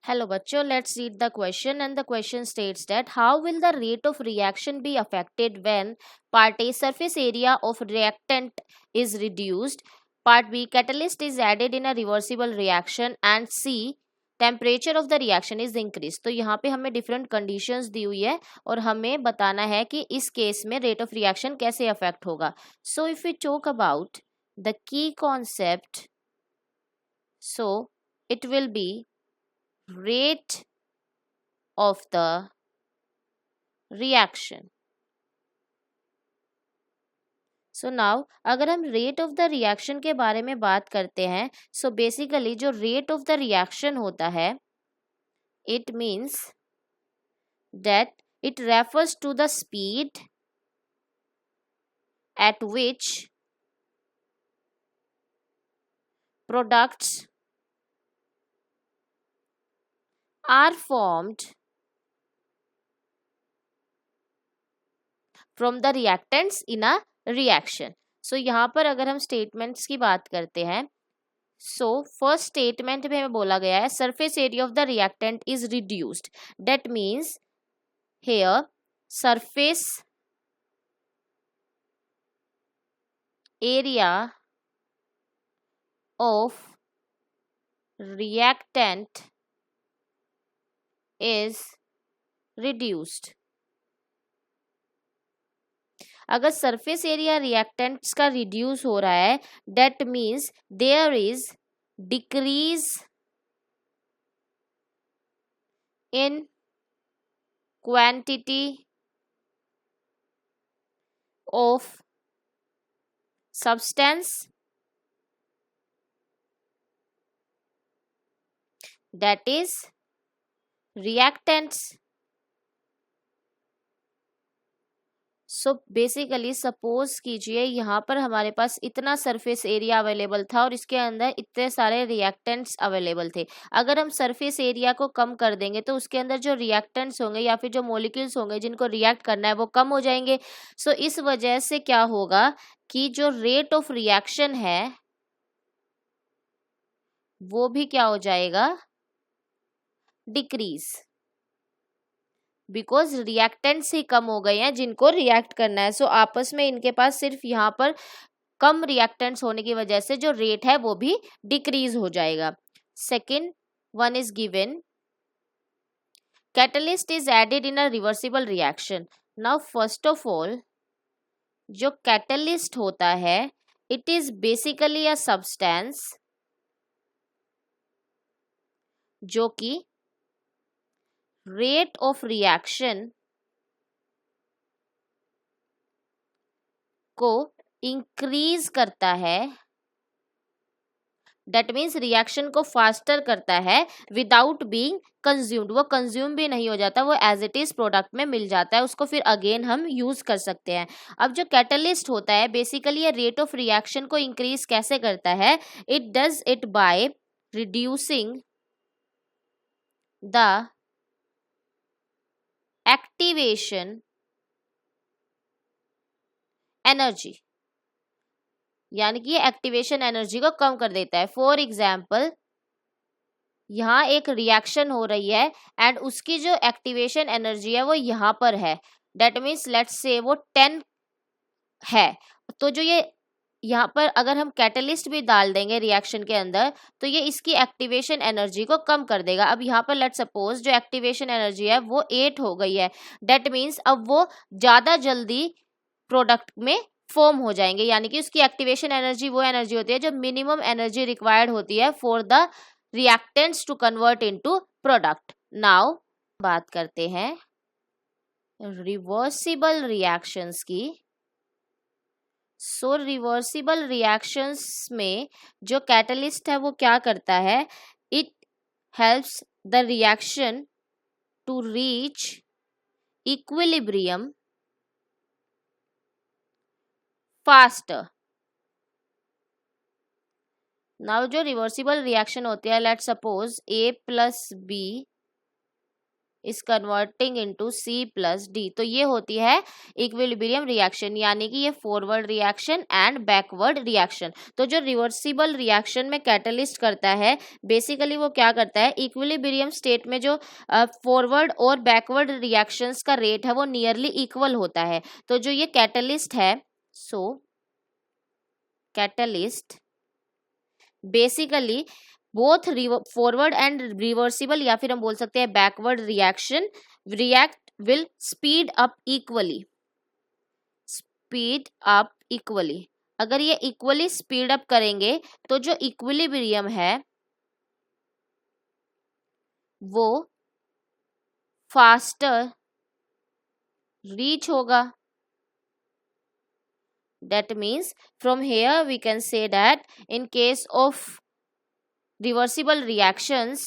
Hello bachcho, let's read the question, and the question states that how will the rate of reaction be affected when part A, surface area of reactant is reduced, part B, catalyst is added in a reversible reaction, and C, temperature of the reaction is increased. तो यहाँ पे हमें different conditions दी हुई है और हमें बताना है कि इस केस में rate of reaction कैसे affect होगा. So if we talk about the key concept, so it will be rate of the reaction. So now अगर हम rate of the reaction के बारे में बात करते हैं, so basically जो rate of the reaction होता है, it means that it refers to the speed at which products are formed from the reactants in a reaction. So यहाँ पर अगर हम statements की बात करते हैं, so first statement में हमें बोला गया है surface area of the reactant is reduced. That means here surface area of reactant is reduced. अगर सरफेस एरिया रिएक्टेंट्स का रिड्यूस हो रहा है, that means there is decrease in quantity of substance that is reactants. So basically suppose कीजिए यहाँ पर हमारे पास इतना सरफेस एरिया अवेलेबल था और इसके अंदर इतने सारे रिएक्टेंट्स अवेलेबल थे. अगर हम सरफेस एरिया को कम कर देंगे तो उसके अंदर जो रिएक्टेंट्स होंगे या फिर जो मॉलिक्यूल्स होंगे जिनको रिएक्ट करना है वो कम हो जाएंगे. सो इस वजह से क्या होगा कि जो रेट ऑफ रिएक्शन है वो भी क्या हो जाएगा, डिक्रीज, बिकॉज रिएक्टेंट्स ही कम हो गए हैं जिनको रिएक्ट करना है. सो आपस में इनके पास सिर्फ यहाँ पर कम रिएक्टेंट्स होने की वजह से जो रेट है वो भी डिक्रीज हो जाएगा. Second one is given, catalyst is added in a reversible reaction. Now first of all जो कैटलिस्ट होता है it is basically a substance जो कि रेट ऑफ रिएक्शन को इंक्रीज करता है. दैट मीन्स रिएक्शन को फास्टर करता है विदाउट बीइंग कंज्यूम्ड. वो कंज्यूम भी नहीं हो जाता, वो एज इट इज प्रोडक्ट में मिल जाता है, उसको फिर अगेन हम यूज कर सकते हैं. अब जो कैटलिस्ट होता है बेसिकली ये रेट ऑफ रिएक्शन को इंक्रीज कैसे करता है, it does it by reducing the activation energy, यानी कि ये एक्टिवेशन एनर्जी को कम कर देता है. फॉर एग्जाम्पल यहाँ एक रिएक्शन हो रही है एंड उसकी जो एक्टिवेशन एनर्जी है वो यहाँ पर है. दैट मीन्स लेट्स से वो 10 है, तो जो ये यहाँ पर अगर हम कैटलिस्ट भी डाल देंगे रिएक्शन के अंदर तो ये इसकी एक्टिवेशन एनर्जी को कम कर देगा. अब यहाँ पर लेट्स सपोज जो एक्टिवेशन एनर्जी है वो 8 हो गई है. दैट मीन्स अब वो ज़्यादा जल्दी प्रोडक्ट में फॉर्म हो जाएंगे, यानी कि उसकी एक्टिवेशन एनर्जी वो एनर्जी होती है जो मिनिमम एनर्जी रिक्वायर्ड होती है for the reactants to convert into product. Now बात करते हैं रिवर्सिबल रिएक्शंस की. सो रिवर्सिबल रिएक्शंस में जो कैटलिस्ट है वो क्या करता है, it helps the reaction to reach equilibrium faster. Now जो रिवर्सिबल रिएक्शन होती है, let's suppose A plus B is converting into C plus D। तो ये होती है इक्विलिब्रियम रिएक्शन, यानी कि ये forward reaction and backward reaction. तो जो रिवर्सिबल रिएक्शन में कैटलिस्ट करता है, बेसिकली वो क्या करता है, इक्विलिब्रियम स्टेट में जो फॉरवर्ड और बैकवर्ड रिएक्शंस का रेट है वो नियरली इक्वल होता है। तो जो ये कैटलिस्ट है, so catalyst basically both forward and reversible, या फिर हम बोल सकते हैं backward reaction react will speed up equally. अगर ये इक्वली स्पीड अप करेंगे तो जो इक्विलिब्रियम है वो फास्टर रीच होगा। That means from here we can say that in case of reversible reactions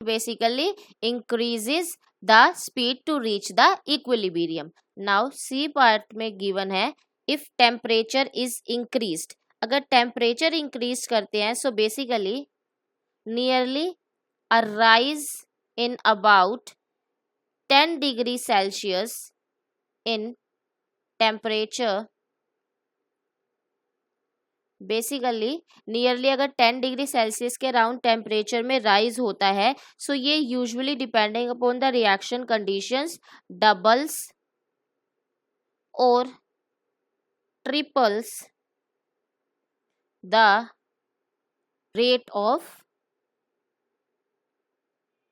basically increases the speed to reach the equilibrium. Now C part में given है if temperature is increased, अगर temperature increase करते हैं so basically nearly a rise in about 10 degree Celsius in temperature, basically nearly अगर 10 degree Celsius के around temperature में rise होता है, सो ये usually depending upon the reaction conditions doubles और triples the rate of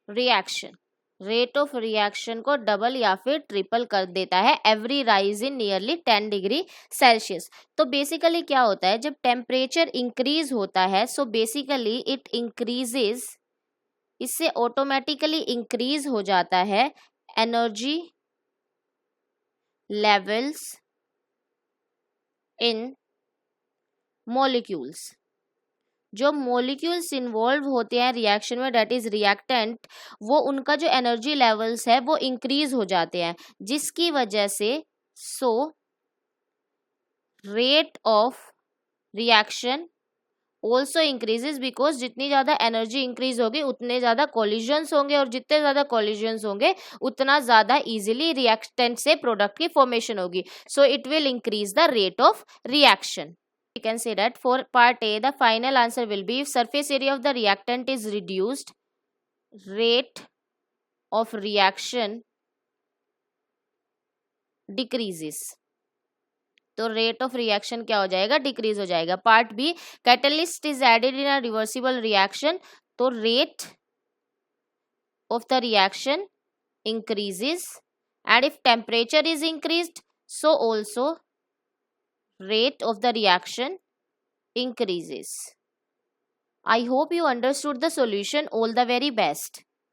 reaction. Rate of reaction को double या फिर ट्रिपल कर देता है every rise in nearly 10 degree Celsius. तो बेसिकली क्या होता है, जब टेम्परेचर इंक्रीज होता है सो बेसिकली इट इंक्रीजेज, इससे ऑटोमेटिकली इंक्रीज हो जाता है एनर्जी लेवल्स इन मॉलिक्यूल्स। जो मॉलिक्यूल्स इन्वॉल्व होते हैं रिएक्शन में, डेट इज रिएक्टेंट, वो उनका जो एनर्जी लेवल्स है वो इंक्रीज हो जाते हैं, जिसकी वजह से so rate of reaction also increases, because जितनी ज़्यादा एनर्जी इंक्रीज होगी उतने ज़्यादा कोलिजन्स होंगे, और जितने ज़्यादा कोलिजन्स होंगे उतना ज़्यादा इजीली रिएक्टेंट से प्रोडक्ट की फॉर्मेशन होगी। So it will increase the rate of reaction. We can say that for part A, the final answer will be if surface area of the reactant is reduced, rate of reaction decreases। तो rate of reaction क्या हो जाएगा, decrease हो जाएगा। Part B, catalyst is added in a reversible reaction, तो rate of the reaction increases, and if temperature is increased so also rate of the reaction increases. I hope you understood the solution. All the very best.